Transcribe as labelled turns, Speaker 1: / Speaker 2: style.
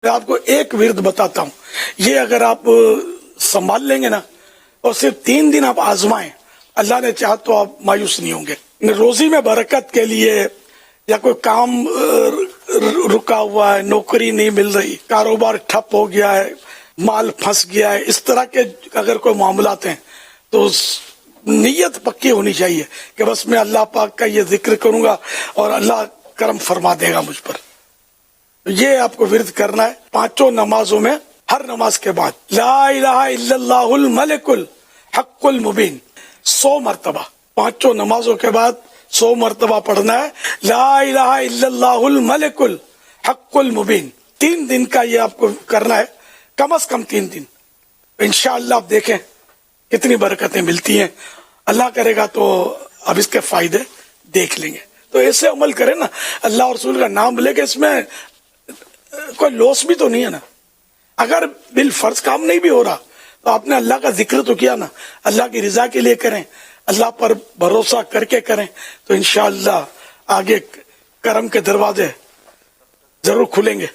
Speaker 1: میں آپ کو ایک ورد بتاتا ہوں، یہ اگر آپ سنبھال لیں گے نا اور صرف 3 دن آپ آزمائیں، اللہ نے چاہا تو آپ مایوس نہیں ہوں گے۔ روزی میں برکت کے لیے یا کوئی کام رکا ہوا ہے، نوکری نہیں مل رہی، کاروبار ٹھپ ہو گیا ہے، مال پھنس گیا ہے، اس طرح کے اگر کوئی معاملات ہیں تو نیت پکی ہونی چاہیے کہ بس میں اللہ پاک کا یہ ذکر کروں گا اور اللہ کرم فرما دے گا مجھ پر۔ یہ آپ کو ورد کرنا ہے 5 نمازوں میں، ہر نماز کے بعد لا الہ الا اللہ الملک الحق المبین 100 مرتبہ، 5 نمازوں کے بعد 100 مرتبہ پڑھنا ہے لا الہ الا اللہ الملک الحق المبین۔ 3 دن کا یہ آپ کو کرنا ہے، کم از کم 3 دن۔ انشاءاللہ آپ دیکھیں کتنی برکتیں ملتی ہیں، اللہ کرے گا تو اب اس کے فائدے دیکھ لیں گے۔ تو ایسے عمل کریں نا، اللہ اور رسول کا نام لے کے، اس میں کوئی لوس بھی تو نہیں ہے نا۔ اگر بالفرض کام نہیں بھی ہو رہا تو آپ نے اللہ کا ذکر تو کیا نا، اللہ کی رضا کے لیے کریں، اللہ پر بھروسہ کر کے کریں، تو انشاءاللہ آگے کرم کے دروازے ضرور کھلیں گے۔